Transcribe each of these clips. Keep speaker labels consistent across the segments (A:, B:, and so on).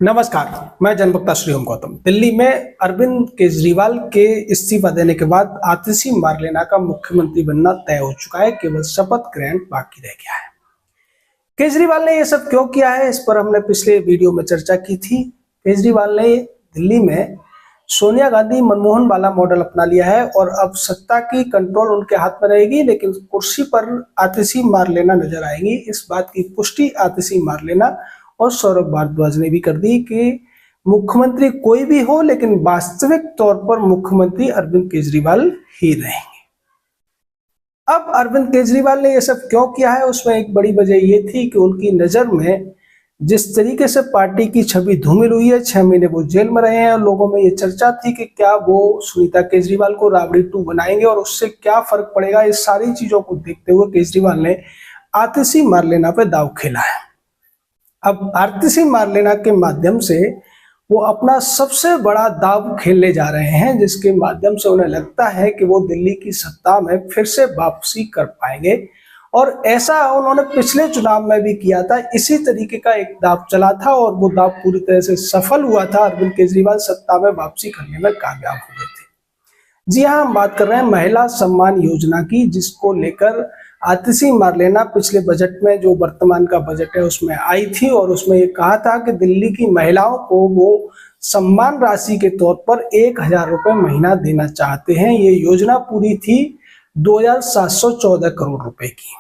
A: नमस्कार, मैं जनभक्ता श्रीओम गौतम। दिल्ली में अरविंद केजरीवाल के इस्तीफा देने के बाद आतिशी मार्लेना का मुख्यमंत्री बनना तय हो चुका है। केवल शपथ ग्रहण बाकी रह गया है। केजरीवाल ने यह सब क्यों किया है, इस पर हमने पिछले वीडियो में चर्चा की थी। केजरीवाल ने दिल्ली में सोनिया गांधी मनमोहन वाला मॉडल अपना लिया है और अब सत्ता की कंट्रोल उनके हाथ में रहेगी, लेकिन कुर्सी पर आतिशी मार्लेना नजर आएंगी। इस बात की पुष्टि आतिशी मार्लेना और सौरभ भारद्वाज ने भी कर दी कि मुख्यमंत्री कोई भी हो, लेकिन वास्तविक तौर पर मुख्यमंत्री अरविंद केजरीवाल ही रहेंगे। अब अरविंद केजरीवाल ने यह सब क्यों किया है, उसमें एक बड़ी वजह यह थी कि उनकी नजर में जिस तरीके से पार्टी की छवि धूमिल हुई है, 6 महीने वो जेल में रहे हैं और लोगों में ये चर्चा थी कि क्या वो सुनीता केजरीवाल को राबड़ी 2 बनाएंगे और उससे क्या फर्क पड़ेगा। इस सारी चीजों को देखते हुए केजरीवाल ने आतिशी मार्लेना पे दांव खेला है। अब आतिशी मार्लेना के माध्यम से वो अपना सबसे बड़ा दांव खेलने जा रहे हैं, जिसके माध्यम से उन्हें लगता है कि वो दिल्ली की सत्ता में फिर से वापसी कर पाएंगे। और ऐसा उन्होंने पिछले चुनाव में भी किया था। इसी तरीके का एक दांव चला था और वो दांव पूरी तरह से सफल हुआ था। अरविंद केजरीवाल सत्ता में वापसी करने में कामयाब हो गए थे। जी हाँ, हम बात कर रहे हैं महिला सम्मान योजना की, जिसको लेकर आतिशी मार्लेना पिछले बजट में, जो वर्तमान का बजट है, उसमें आई थी और उसमें ये कहा था कि दिल्ली की महिलाओं को वो सम्मान राशि के तौर पर 1000 रुपए महीना देना चाहते हैं। ये योजना पूरी थी 2714 करोड़ रुपए की।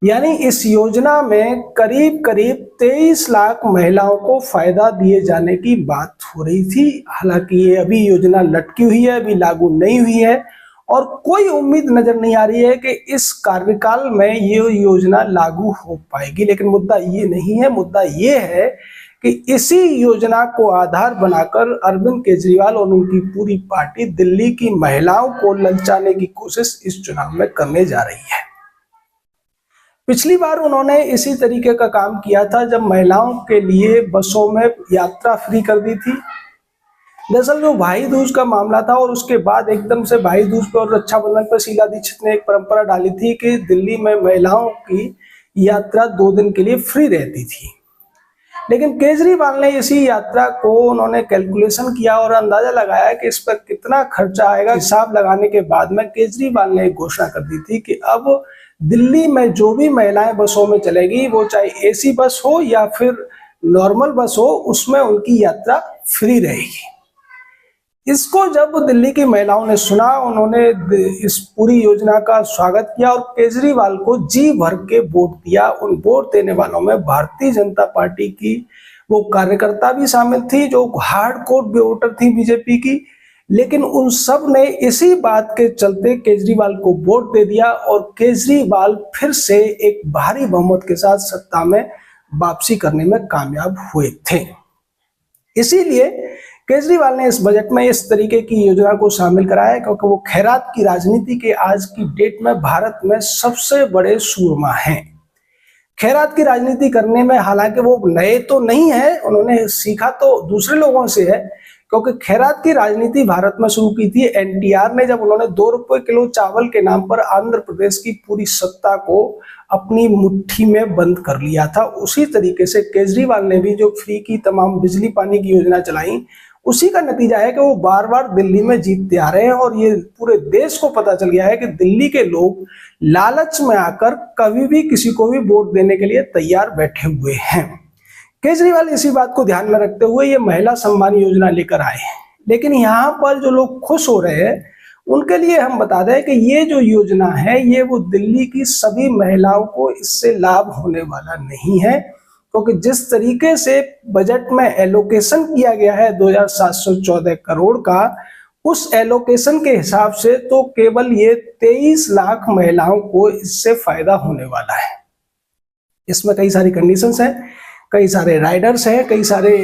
A: यानी इस योजना में करीब करीब 23 लाख महिलाओं को फायदा दिए जाने की बात हो रही थी। हालांकि ये अभी योजना लटकी हुई है, अभी लागू नहीं हुई है और कोई उम्मीद नजर नहीं आ रही है कि इस कार्यकाल में ये योजना लागू हो पाएगी। लेकिन मुद्दा ये नहीं है, मुद्दा ये है कि इसी योजना को आधार बनाकर अरविंद केजरीवाल और उनकी पूरी पार्टी दिल्ली की महिलाओं को ललचाने की कोशिश इस चुनाव में करने जा रही है। पिछली बार उन्होंने इसी तरीके का काम किया था जब महिलाओं के लिए बसों में यात्रा फ्री कर दी थी। दरअसल जो भाई दूज का मामला था और उसके बाद एकदम से भाई दूज पर और रक्षाबंधन पर शीला दीक्षित ने एक परंपरा डाली थी कि दिल्ली में महिलाओं की यात्रा 2 दिन के लिए फ्री रहती थी। लेकिन केजरीवाल ने इसी यात्रा को उन्होंने कैलकुलेशन किया और अंदाजा लगाया कि इस पर कितना खर्चा आएगा। हिसाब लगाने के बाद में केजरीवाल ने एक घोषणा कर दी थी कि अब दिल्ली में जो भी महिलाएं बसों में चलेगी, वो चाहे एसी बस हो या फिर नॉर्मल बस हो, उसमें उनकी यात्रा फ्री रहेगी। इसको जब दिल्ली की महिलाओं ने सुना, उन्होंने इस पूरी योजना का स्वागत किया और केजरीवाल को जी भर के वोट दिया। उन वोट देने वालों में भारतीय जनता पार्टी की वो कार्यकर्ता भी शामिल थी जो हार्डकोर वोटर थी बीजेपी की। लेकिन उन सब ने इसी बात के चलते केजरीवाल को वोट दे दिया और केजरीवाल फिर से एक भारी बहुमत के साथ सत्ता में वापसी करने में कामयाब हुए थे। इसीलिए केजरीवाल ने इस बजट में इस तरीके की योजना को शामिल कराया, क्योंकि वो खैरात की राजनीति के आज की डेट में भारत में सबसे बड़े सूरमा हैं। खैरात की राजनीति करने में हालांकि वो नए तो नहीं है, उन्होंने सीखा तो दूसरे लोगों से है, क्योंकि खैरात की राजनीति भारत में शुरू की थी एनटीआर ने, जब उन्होंने 2 रुपए किलो चावल के नाम पर आंध्र प्रदेश की पूरी सत्ता को अपनी मुट्ठी में बंद कर लिया था। उसी तरीके से केजरीवाल ने भी जो फ्री की तमाम बिजली पानी की योजना चलाई, उसी का नतीजा है कि वो बार बार दिल्ली में जीतते आ रहे हैं और ये पूरे देश को पता चल गया है कि दिल्ली के लोग लालच में आकर कभी भी किसी को भी वोट देने के लिए तैयार बैठे हुए हैं। केजरीवाल इसी बात को ध्यान में रखते हुए ये महिला सम्मान योजना लेकर आए हैं। लेकिन यहाँ पर जो लोग खुश हो रहे हैं उनके लिए हम बता दें कि ये जो योजना है, ये वो दिल्ली की सभी महिलाओं को इससे लाभ होने वाला नहीं है, क्योंकि जिस तरीके से बजट में एलोकेशन किया गया है 2714 करोड़ का, उस एलोकेशन के हिसाब से तो केवल ये 23 लाख महिलाओं को इससे फायदा होने वाला है। इसमें कई सारी कंडीशंस हैं, कई सारे राइडर्स हैं, कई सारे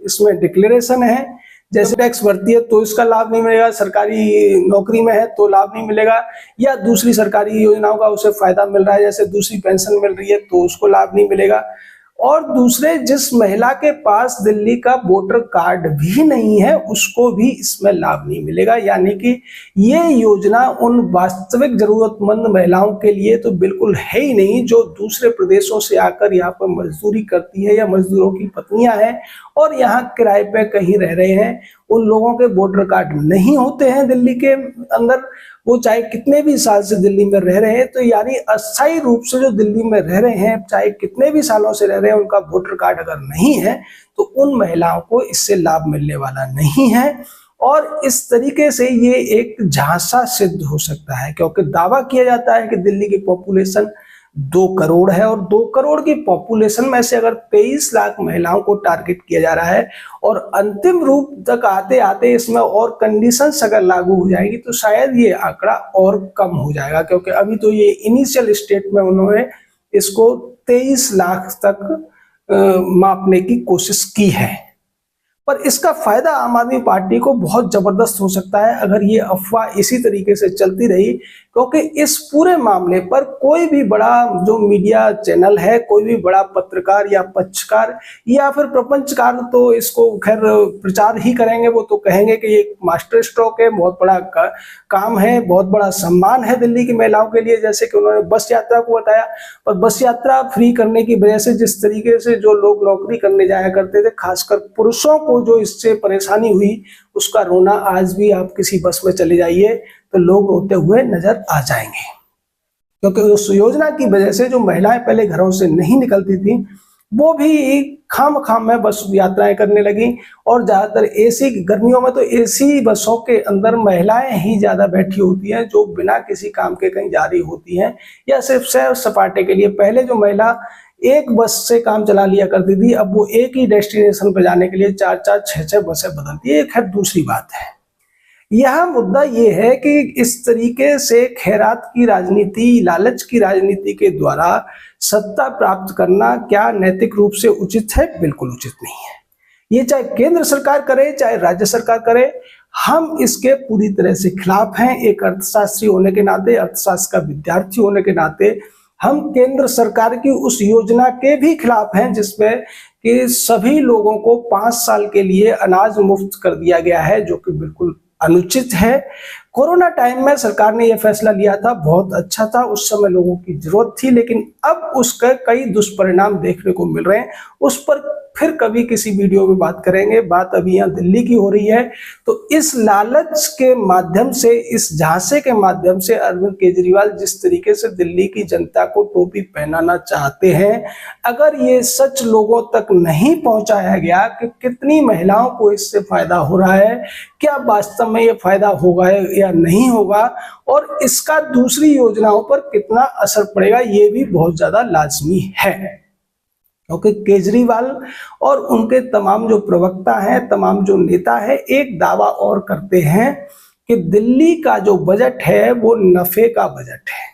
A: इसमें डिक्लेरेशन है। जैसे टैक्स भरती है तो इसका लाभ नहीं मिलेगा, सरकारी नौकरी में है तो लाभ नहीं मिलेगा, या दूसरी सरकारी योजनाओं का उसे फायदा मिल रहा है, जैसे दूसरी पेंशन मिल रही है तो उसको लाभ नहीं मिलेगा। और दूसरे जिस महिला के पास दिल्ली का वोटर कार्ड भी नहीं है उसको भी इसमें लाभ नहीं मिलेगा। यानी कि ये योजना उन वास्तविक जरूरतमंद महिलाओं के लिए तो बिल्कुल है ही नहीं, जो दूसरे प्रदेशों से आकर यहाँ पर मजदूरी करती है या मजदूरों की पत्नियां हैं और यहाँ किराए पे कहीं रह रहे हैं। उन लोगों के वोटर कार्ड नहीं होते हैं दिल्ली के अंदर, वो चाहे कितने भी साल से दिल्ली में रह रहे हैं, तो यानी अस्थायी रूप से जो दिल्ली में रह रहे हैं चाहे कितने भी सालों से रह रहे हैं, उनका वोटर कार्ड अगर नहीं है तो उन महिलाओं को इससे लाभ मिलने वाला नहीं है। और इस तरीके से ये एक झांसा सिद्ध हो सकता है, क्योंकि दावा किया जाता है कि दिल्ली की पॉपुलेशन 2 करोड़ है और 2 करोड़ की पॉपुलेशन में से अगर 23 लाख महिलाओं को टारगेट किया जा रहा है और अंतिम रूप तक आते आते इसमें और कंडीशंस अगर लागू हो जाएगी तो शायद ये आंकड़ा और कम हो जाएगा, क्योंकि अभी तो ये इनिशियल स्टेट में उन्होंने इसको 23 लाख तक मापने की कोशिश की है। पर इसका फायदा आम आदमी पार्टी को बहुत जबरदस्त हो सकता है अगर ये अफवाह इसी तरीके से चलती रही, क्योंकि इस पूरे मामले पर कोई भी बड़ा जो मीडिया चैनल है, कोई भी बड़ा पत्रकार या पक्षकार या फिर प्रपंचकार तो इसको खैर प्रचार ही करेंगे। वो तो कहेंगे कि ये मास्टर स्ट्रोक है, बहुत बड़ा काम है, बहुत बड़ा सम्मान है दिल्ली की महिलाओं के लिए, जैसे कि उन्होंने बस यात्रा को बताया। पर बस यात्रा फ्री करने की वजह से जिस तरीके से जो लोग नौकरी करने जाया करते थे, खासकर पुरुषों को जो इससे परेशानी हुई, उसका रोना आज भी आप किसी बस में चले जाइए तो लोग रोते हुए नजर आ जाएंगे, क्योंकि उस योजना की वजह से जो महिलाएं पहले घरों से नहीं निकलती थी वो भी खाम में बस यात्राएं करने लगी। और ज्यादातर एसी, गर्मियों में तो एसी बसों के अंदर महिलाएं ही ज्यादा बैठी होती हैं, जो बिना किसी काम के कहीं जा रही होती हैं या सिर्फ सैर सपाटे के लिए। पहले जो महिला एक बस से काम चला लिया करती थी, अब वो एक ही डेस्टिनेशन पर जाने के लिए 4-4, 6-6 बसें बदलती है। खैर दूसरी बात है। यह मुद्दा ये है कि इस तरीके से खैरात की राजनीति, लालच की राजनीति के द्वारा सत्ता प्राप्त करना क्या नैतिक रूप से उचित है? बिल्कुल उचित नहीं है। ये चाहे केंद्र सरकार करे चाहे राज्य सरकार करे, हम इसके पूरी तरह से खिलाफ हैं। एक अर्थशास्त्री होने के नाते, अर्थशास्त्र का विद्यार्थी होने के नाते हम केंद्र सरकार की उस योजना के भी खिलाफ हैं जिसमें कि सभी लोगों को 5 साल के लिए अनाज मुफ्त कर दिया गया है, जो कि बिल्कुल अनुचित है। कोरोना टाइम में सरकार ने यह फैसला लिया था, बहुत अच्छा था, उस समय लोगों की जरूरत थी, लेकिन अब उसके कई दुष्परिणाम देखने को मिल रहे हैं। उस पर फिर कभी किसी वीडियो में बात करेंगे। बात अभी यहाँ दिल्ली की हो रही है। तो इस लालच के माध्यम से, इस झांसे के माध्यम से अरविंद केजरीवाल जिस तरीके से दिल्ली की जनता को टोपी पहनाना चाहते हैं, अगर ये सच लोगों तक नहीं पहुंचाया गया कि कितनी महिलाओं को इससे फायदा हो रहा है, क्या वास्तव में ये फायदा होगा या नहीं होगा, और इसका दूसरी योजनाओं पर कितना असर पड़ेगा, ये भी बहुत ज्यादा लाजमी है। क्योंकि केजरीवाल और उनके तमाम जो प्रवक्ता हैं, तमाम जो नेता हैं, एक दावा और करते हैं कि दिल्ली का जो बजट है वो नफे का बजट है,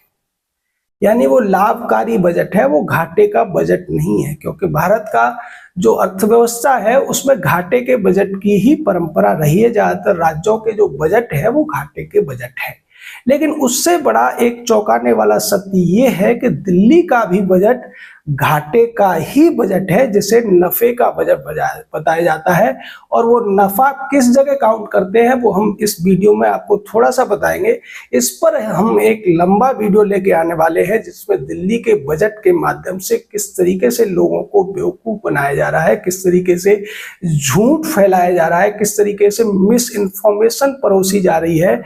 A: यानी वो लाभकारी बजट है, वो घाटे का बजट नहीं है। क्योंकि भारत का जो अर्थव्यवस्था है उसमें घाटे के बजट की ही परंपरा रही है। ज्यादातर राज्यों के जो बजट है वो घाटे के बजट है। लेकिन उससे बड़ा एक चौंकाने वाला सत्य ये है कि दिल्ली का भी बजट घाटे का ही बजट है, जिसे नफे का बजट बताया जाता है। और वो नफा किस जगह काउंट करते हैं वो हम इस वीडियो में आपको थोड़ा सा बताएंगे। इस पर हम एक लंबा वीडियो लेके आने वाले हैं जिसमें दिल्ली के बजट के माध्यम से किस तरीके से लोगों को बेवकूफ बनाया जा रहा है, किस तरीके से झूठ फैलाया जा रहा है, किस तरीके से मिस इन्फॉर्मेशन परोसी जा रही है,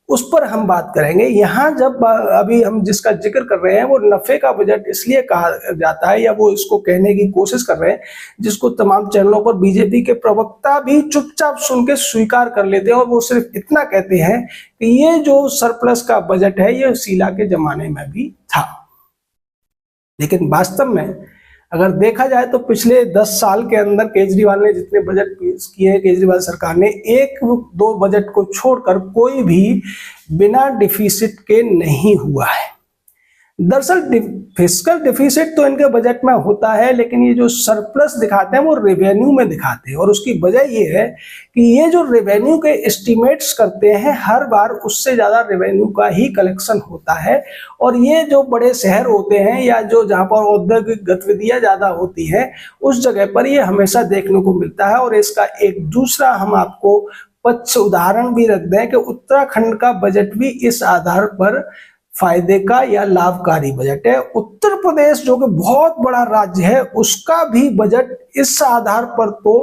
A: उस पर हम बात करेंगे। यहाँ जब अभी हम जिसका जिक्र कर रहे हैं वो नफे का बजट इसलिए कहा जाता है, या वो इसको कहने की कोशिश कर रहे हैं, जिसको तमाम चैनलों पर बीजेपी के प्रवक्ता भी चुपचाप सुन के स्वीकार कर लेते हैं। और वो सिर्फ इतना कहते हैं कि ये जो सरप्लस का बजट है ये शीला के जमाने में भी था। लेकिन वास्तव में अगर देखा जाए तो पिछले 10 साल के अंदर केजरीवाल ने जितने बजट पेश किए हैं, केजरीवाल सरकार ने, 1-2 बजट को छोड़कर कोई भी बिना डिफिसिट के नहीं हुआ है। दरअसल फिस्कल डिफिसिट तो इनके बजट में होता है, लेकिन ये जो सरप्लस दिखाते हैं वो रेवेन्यू में दिखाते हैं, और उसकी वजह ये है कि ये जो रेवेन्यू के एस्टिमेट्स करते हैं हर बार उससे ज़्यादा रेवेन्यू का ही कलेक्शन होता है। और ये जो बड़े शहर होते हैं या जो जहाँ पर औद्योगिक गतिविधियाँ ज़्यादा होती हैं उस जगह पर ये हमेशा देखने को मिलता है। और इसका एक दूसरा हम आपको पक्ष उदाहरण भी रख दें कि उत्तराखंड का बजट भी इस आधार पर फायदे का या लाभकारी बजट है। उत्तर प्रदेश जो कि बहुत बड़ा राज्य है उसका भी बजट इस आधार पर तो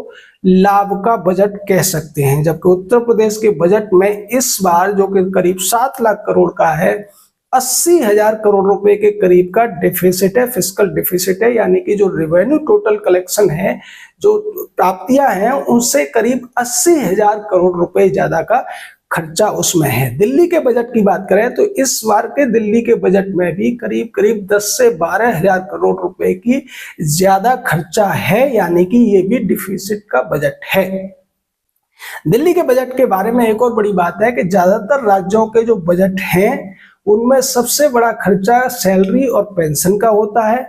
A: लाभ का बजट कह सकते हैं, जबकि उत्तर प्रदेश के बजट में इस बार जो कि करीब 7 लाख करोड़ का है 80,000 करोड़ रुपए के करीब का डिफिसिट है, फिस्कल डिफिसिट है, यानी कि जो रेवेन्यू टोटल कलेक्शन है, जो प्राप्तियां हैं उनसे करीब 80,000 करोड़ रुपए ज्यादा का खर्चा उसमें है। दिल्ली के बजट की बात करें तो इस बार के दिल्ली के बजट में भी करीब करीब 10 से 12,000 करोड़ रुपए की ज्यादा खर्चा है, यानी कि ये भी डिफिसिट का बजट है। दिल्ली के बजट के बारे में एक और बड़ी बात है कि ज्यादातर राज्यों के जो बजट हैं उनमें सबसे बड़ा खर्चा सैलरी और पेंशन का होता है।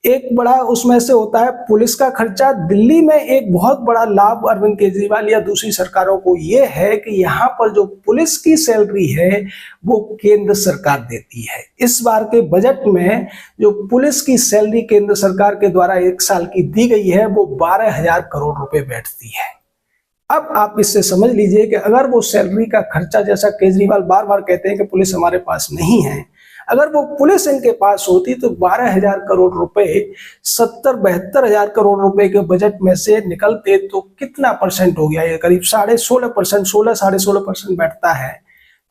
A: एक बड़ा उसमें से होता है पुलिस का खर्चा। दिल्ली में एक बहुत बड़ा लाभ अरविंद केजरीवाल या दूसरी सरकारों को ये है कि यहाँ पर जो पुलिस की सैलरी है वो केंद्र सरकार देती है। इस बार के बजट में जो पुलिस की सैलरी केंद्र सरकार के द्वारा 1 साल की दी गई है वो 12,000 करोड़ रुपए बैठती है। अब आप इससे समझ लीजिए कि अगर वो सैलरी का खर्चा, जैसा केजरीवाल बार बार कहते हैं कि पुलिस हमारे पास नहीं है, अगर वो पुलिस इनके पास होती तो 12,000 करोड़ रुपए 70-72,000 करोड़ रुपए के बजट में से निकलते तो कितना परसेंट हो गया? ये करीब 16.5%, 16-16.5% बैठता है।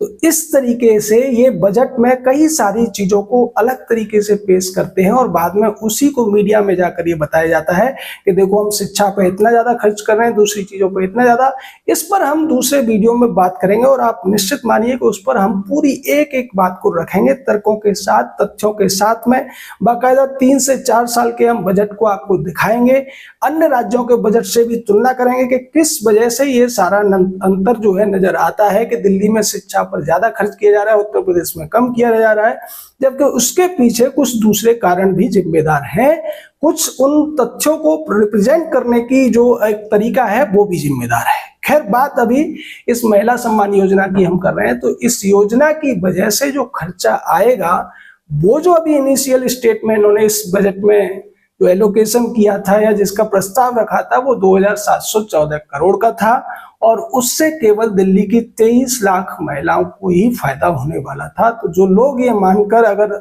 A: तो इस तरीके से ये बजट में कई सारी चीजों को अलग तरीके से पेश करते हैं और बाद में उसी को मीडिया में जाकर ये बताया जाता है कि देखो हम शिक्षा पे इतना ज्यादा खर्च कर रहे हैं, दूसरी चीजों पे इतना ज्यादा। इस पर हम दूसरे वीडियो में बात करेंगे और आप निश्चित मानिए कि उस पर हम पूरी एक एक बात को रखेंगे तर्कों के साथ, तथ्यों के साथ में। बाकायदा 3 से 4 साल के हम बजट को आपको दिखाएंगे, अन्य राज्यों के बजट से भी तुलना करेंगे कि किस वजह से ये सारा अंतर जो है नजर आता है कि दिल्ली में शिक्षा पर ज्यादा खर्च किया जा रहा है, उत्तर प्रदेश में कम किया जा रहा है, जबकि उसके पीछे कुछ दूसरे कारण भी जिम्मेदार हैं। कुछ उन तथ्यों को रिप्रेजेंट करने की जो एक तरीका है वो भी जिम्मेदार है। खैर, बात अभी इस महिला सम्मान योजना की हम कर रहे हैं, तो इस योजना की वजह से जो खर्चा आएगा वो जो अभी इनिशियल स्टेट में इन्होंने इस बजट में जो एलोकेशन किया था या जिसका प्रस्ताव रखा था वो 2,714 करोड़ का था, और उससे केवल दिल्ली की 23 लाख महिलाओं को ही फायदा होने वाला था। तो जो लोग ये मानकर अगर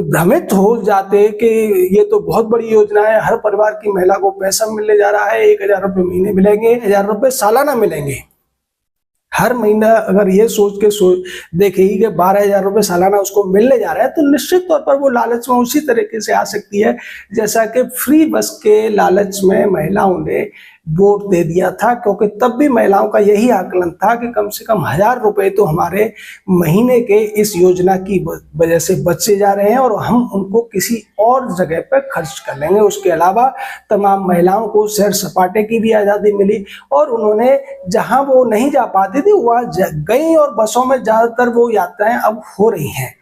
A: भ्रमित हो जाते कि ये तो बहुत बड़ी योजना है, हर परिवार की महिला को पैसा मिलने जा रहा है, 1,000 रुपये महीने मिलेंगे, 1,000 रुपये सालाना मिलेंगे, हर महीना अगर ये सोच के देखेगी कि 12,000 रुपये सालाना उसको मिलने जा रहा है, तो निश्चित तौर पर वो लालच में उसी तरीके से आ सकती है जैसा कि फ्री बस के लालच में महिलाओं ने वोट दे दिया था, क्योंकि तब भी महिलाओं का यही आकलन था कि कम से कम 1,000 रुपए तो हमारे महीने के इस योजना की वजह से बचे जा रहे हैं और हम उनको किसी और जगह पर खर्च कर लेंगे। उसके अलावा तमाम महिलाओं को सैर सपाटे की भी आज़ादी मिली और उन्होंने जहां वो नहीं जा पाती थी वहां गई, और बसों में ज़्यादातर वो यात्राएं अब हो रही हैं।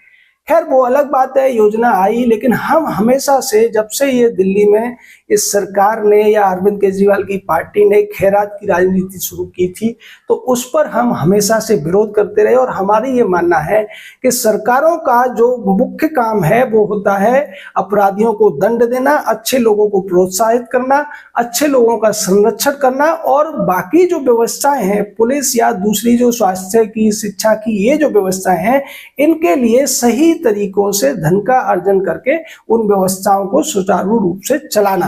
A: खैर, वो अलग बात है, योजना आई, लेकिन हम हमेशा से, जब से ये दिल्ली में इस सरकार ने या अरविंद केजरीवाल की पार्टी ने खैरात की राजनीति शुरू की थी, तो उस पर हम हमेशा से विरोध करते रहे। और हमारी ये मानना है कि सरकारों का जो मुख्य काम है वो होता है अपराधियों को दंड देना, अच्छे लोगों को प्रोत्साहित करना, अच्छे लोगों का संरक्षण करना, और बाकी जो व्यवस्थाएं हैं, पुलिस या दूसरी जो स्वास्थ्य की, शिक्षा की, ये जो व्यवस्थाएं हैं, इनके लिए सही तरीकों से धन का अर्जन करके उन व्यवस्थाओं को सुचारू रूप से चलाना।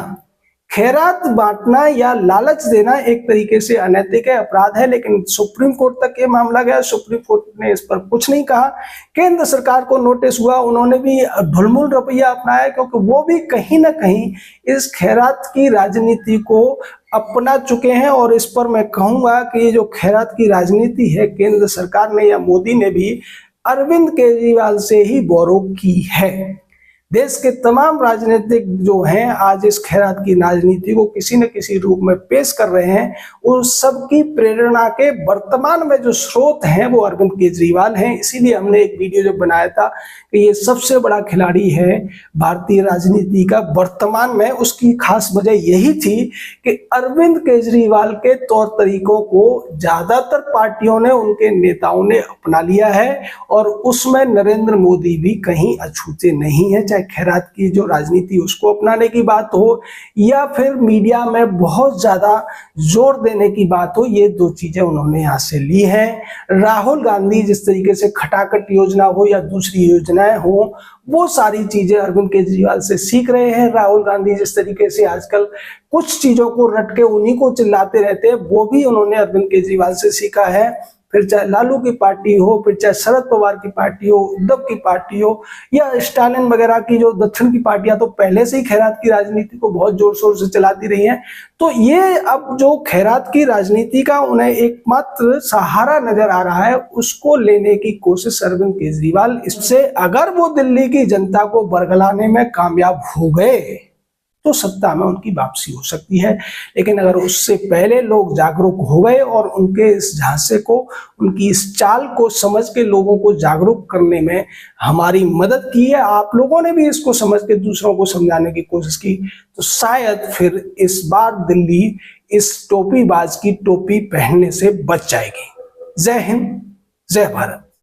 A: खैरात बांटना या लालच देना एक तरीके से अनैतिक है, अपराध है, लेकिन सुप्रीम कोर्ट तक ये मामला गया, सुप्रीम कोर्ट ने इस पर कुछ नहीं कहा। केंद्र सरकार को नोटिस हुआ, उन्होंने भी ढुलमुल रवैया अपनाया, क्योंकि वो भी कहीं ना कहीं इस खैरात की राजनीति को अपना चुके हैं। और इस पर मैं कहूंगा कि ये जो खैरात की राजनीति है, केंद्र सरकार ने या मोदी ने भी अरविंद केजरीवाल से ही बोरो की है। देश के तमाम राजनीतिक जो हैं आज इस खैरात की राजनीति को किसी न किसी रूप में पेश कर रहे हैं। उन सब की प्रेरणा के वर्तमान में जो स्रोत हैं वो अरविंद केजरीवाल हैं। इसीलिए हमने एक वीडियो जब बनाया था कि ये सबसे बड़ा खिलाड़ी है भारतीय राजनीति का वर्तमान में, उसकी खास वजह यही थी कि अरविंद केजरीवाल के तौर तरीकों को ज्यादातर पार्टियों ने, उनके नेताओं ने अपना लिया है और उसमें नरेंद्र मोदी भी कहीं अछूते नहीं है। चाहे खैरात की जो राजनीति उसको अपनाने की बात हो या फिर मीडिया में बहुत ज्यादा जोर देने की बात हो, ये दो चीजें उन्होंने यहां से ली है। राहुल गांधी जिस तरीके से खटाखट योजना हो या दूसरी योजनाएं हो, वो सारी चीजें अरविंद केजरीवाल से सीख रहे हैं। राहुल गांधी जिस तरीके से आजकल कुछ चीजों को रट के उन्हीं को चिल्लाते रहते हैं, वो भी उन्होंने अरविंद केजरीवाल से सीखा है। फिर चाहे लालू की पार्टी हो, फिर चाहे शरद पवार की पार्टी हो, उद्धव की पार्टी हो या स्टालिन वगैरह की जो दक्षिण की पार्टियां तो पहले से ही खैरात की राजनीति को बहुत जोर शोर से चलाती रही हैं। तो ये अब जो खैरात की राजनीति का उन्हें एकमात्र सहारा नजर आ रहा है, उसको लेने की कोशिश अरविंद केजरीवाल, इससे अगर वो दिल्ली की जनता को बरगलाने में कामयाब हो गए तो सत्ता में उनकी वापसी हो सकती है। लेकिन अगर उससे पहले लोग जागरूक हो गए और उनके इस झांसे को, उनकी इस चाल को समझ के लोगों को जागरूक करने में हमारी मदद की है, आप लोगों ने भी इसको समझ के दूसरों को समझाने की कोशिश की, तो शायद फिर इस बार दिल्ली इस टोपीबाज की टोपी पहनने से बच जाएगी। जय हिंद, जय भारत।